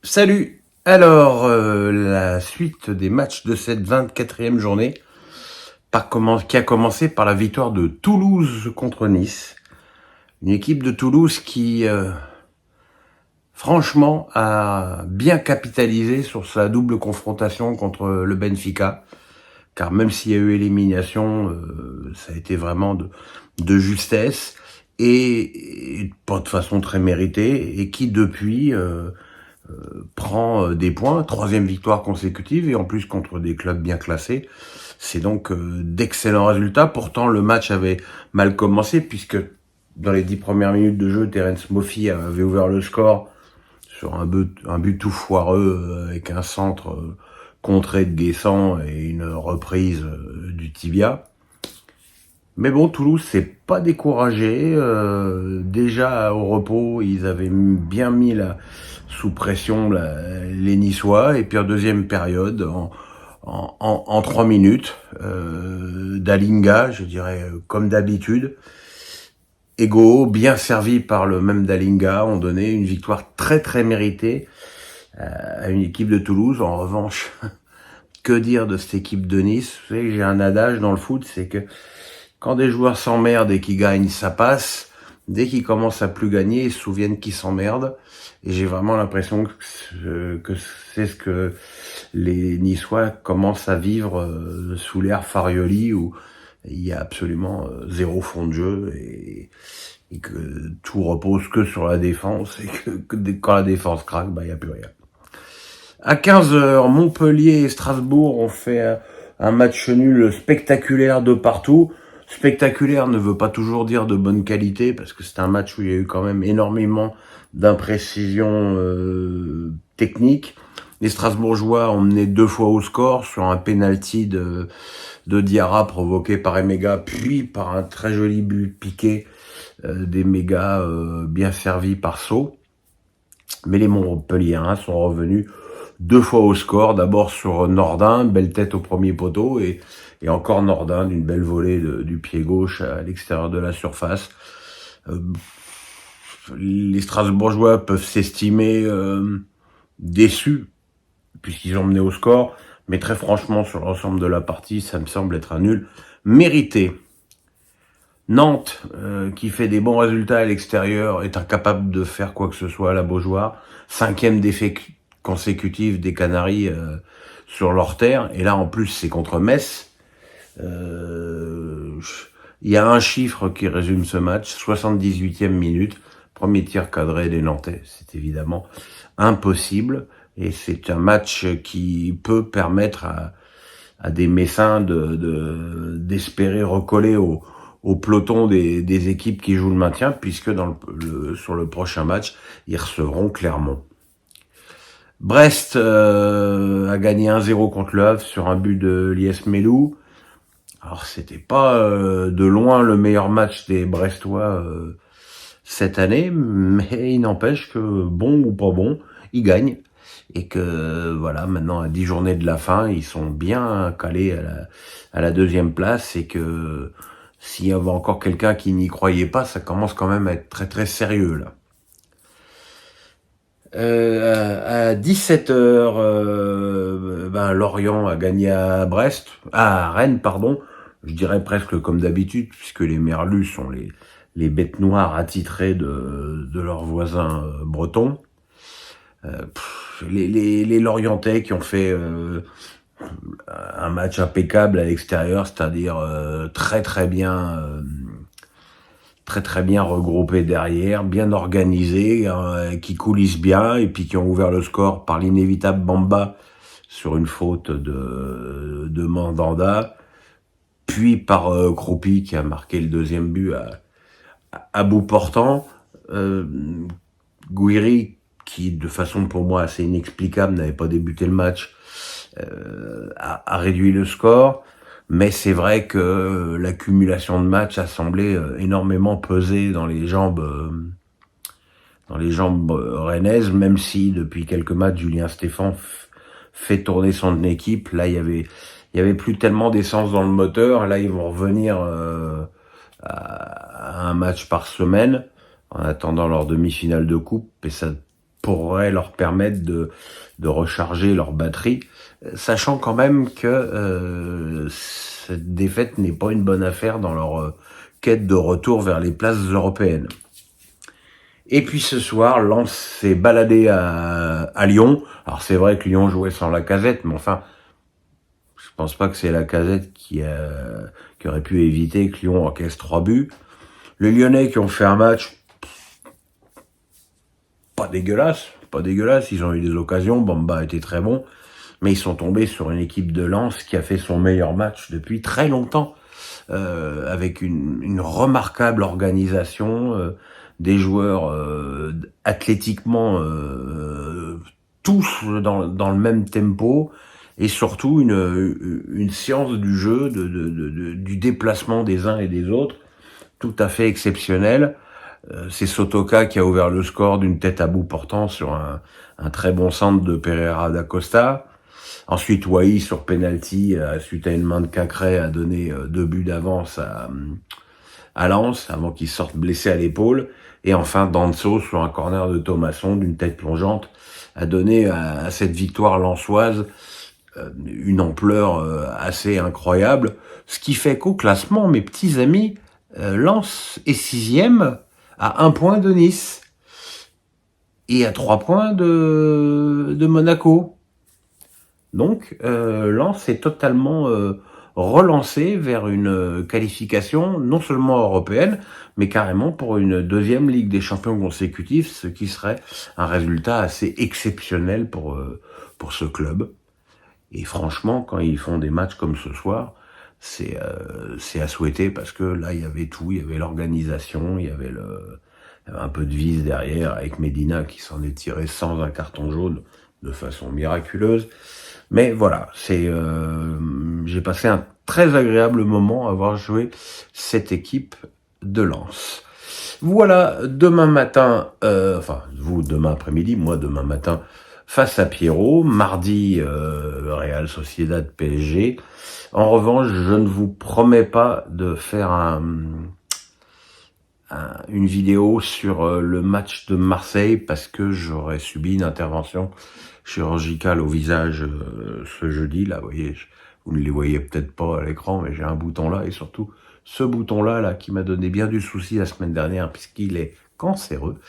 Salut! Alors, la suite des matchs de cette 24e journée, qui a commencé par la victoire de Toulouse contre Nice. Une équipe de Toulouse qui, franchement, a bien capitalisé sur sa double confrontation contre le Benfica. Car même s'il y a eu élimination, ça a été vraiment de justesse et pas de façon très méritée, et qui depuis prend des points, 3e victoire consécutive, et en plus contre des clubs bien classés. C'est donc d'excellents résultats. Pourtant, le match avait mal commencé, puisque dans les 10 premières minutes de jeu, Terence Moffi avait ouvert le score sur un but tout foireux, avec un centre contré de Guessant et une reprise du tibia. Mais bon, Toulouse s'est pas découragé. Déjà au repos, ils avaient bien mis sous pression les Niçois. Et puis en deuxième période, en 3 minutes, Dalinga, je dirais comme d'habitude, Ego, bien servi par le même Dalinga, ont donné une victoire très très méritée à une équipe de Toulouse. En revanche, que dire de cette équipe de Nice? Vous savez, j'ai un adage dans le foot, c'est que quand des joueurs s'emmerdent et qu'ils gagnent, ça passe. Dès qu'ils commencent à plus gagner, ils se souviennent qu'ils s'emmerdent. Et j'ai vraiment l'impression que c'est ce que les Niçois commencent à vivre sous l'ère Farioli, où il y a absolument zéro fond de jeu et que tout repose que sur la défense, et quand la défense craque, il n'y a plus rien. À 15h, Montpellier et Strasbourg ont fait un match nul spectaculaire de partout. Spectaculaire ne veut pas toujours dire de bonne qualité, parce que c'est un match où il y a eu quand même énormément d'imprécisions techniques. Les Strasbourgeois ont mené 2 fois au score sur un penalty de Diarra provoqué par Emega, puis par un très joli but piqué d'Emega bien servi par Sceaux. Mais les Montpelliérains sont revenus 2 fois au score, d'abord sur Nordin, belle tête au premier poteau, et encore Nordin d'une belle volée du pied gauche à l'extérieur de la surface. Les Strasbourgeois peuvent s'estimer déçus, puisqu'ils ont mené au score, mais très franchement, sur l'ensemble de la partie, ça me semble être un nul mérité. Nantes, qui fait des bons résultats à l'extérieur, est incapable de faire quoi que ce soit à la Beaujoire. 5e défaite consécutive des Canaries sur leur terre. Et là, en plus, c'est contre Metz. Il y a un chiffre qui résume ce match, 78e minute, premier tir cadré des Nantais. C'est évidemment impossible. Et c'est un match qui peut permettre à des Messins d'espérer recoller au peloton des équipes qui jouent le maintien, puisque sur le prochain match, ils recevront Clermont. Brest a gagné 1-0 contre Le Havre sur un but de Lies Melou. Alors c'était pas de loin le meilleur match des Brestois cette année, mais il n'empêche que bon ou pas bon, ils gagnent. Et que voilà, maintenant à 10 journées de la fin, ils sont bien calés à la 2e place, et que s'il y avait encore quelqu'un qui n'y croyait pas, ça commence quand même à être très très sérieux là. À 17h, Lorient a gagné à Rennes, pardon. Je dirais presque comme d'habitude, puisque les Merlus sont les bêtes noires attitrées de leurs voisins bretons. Les Lorientais qui ont fait un match impeccable à l'extérieur, c'est-à-dire très très bien regroupé derrière, bien organisé, qui coulissent bien, et puis qui ont ouvert le score par l'inévitable Bamba sur une faute de Mandanda, puis par Croupi qui a marqué le 2e but à bout portant. Gouiri, qui de façon pour moi assez inexplicable n'avait pas débuté le match, a réduit le score. Mais c'est vrai que l'accumulation de matchs a semblé énormément peser dans les jambes rennaises, même si depuis quelques matchs Julien Stéphan fait tourner son équipe. Là, il y avait plus tellement d'essence dans le moteur. Là, ils vont revenir à un match par semaine en attendant leur demi-finale de coupe, et ça pourrait leur permettre de recharger leur batterie, sachant quand même que cette défaite n'est pas une bonne affaire dans leur quête de retour vers les places européennes. Et puis ce soir, Lens s'est baladé à Lyon. Alors c'est vrai que Lyon jouait sans Lacazette, mais enfin, je pense pas que c'est Lacazette qui aurait pu éviter que Lyon encaisse 3 buts. Les Lyonnais qui ont fait un match pas dégueulasse, ils ont eu des occasions, Bamba était très bon, mais ils sont tombés sur une équipe de Lens qui a fait son meilleur match depuis très longtemps, avec une remarquable organisation, des joueurs athlétiquement tous dans le même tempo, et surtout une science du jeu, du déplacement des uns et des autres, tout à fait exceptionnelle. C'est Sotoka qui a ouvert le score d'une tête à bout portant sur un très bon centre de Pereira da Costa. Ensuite, Wai sur penalty, suite à une main de Cacré, a donné 2 buts d'avance à Lens, avant qu'il sorte blessé à l'épaule. Et enfin, Danso, sur un corner de Thomasson, d'une tête plongeante, a donné à cette victoire lensoise une ampleur assez incroyable. Ce qui fait qu'au classement, mes petits amis, Lens est 6e, à 1 point de Nice et à 3 points de Monaco. Donc, Lens est totalement relancé vers une qualification non seulement européenne, mais carrément pour une 2e Ligue des Champions consécutive, ce qui serait un résultat assez exceptionnel pour ce club. Et franchement, quand ils font des matchs comme ce soir, c'est à souhaiter, parce que là, il y avait tout, il y avait l'organisation, il y avait un peu de vis derrière, avec Medina qui s'en est tiré sans un carton jaune de façon miraculeuse. Mais voilà, j'ai passé un très agréable moment à avoir joué cette équipe de Lens. Voilà, demain matin, vous demain après-midi, moi demain matin, face à Pierrot, mardi, Real Sociedad PSG. En revanche, je ne vous promets pas de faire une vidéo sur le match de Marseille, parce que j'aurais subi une intervention chirurgicale au visage ce jeudi. Là, vous voyez, vous ne les voyez peut-être pas à l'écran, mais j'ai un bouton là, et surtout ce bouton-là qui m'a donné bien du souci la semaine dernière, puisqu'il est cancéreux,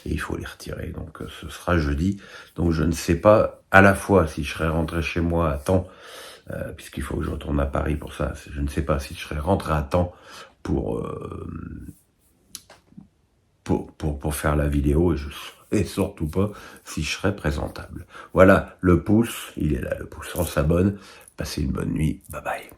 et il faut les retirer, donc ce sera jeudi. Donc je ne sais pas à la fois si je serai rentré chez moi à temps, puisqu'il faut que je retourne à Paris pour ça, je ne sais pas si je serai rentré à temps pour faire la vidéo, et surtout pas si je serai présentable. Voilà, le pouce, il est là, le pouce, on s'abonne, passez une bonne nuit, bye bye.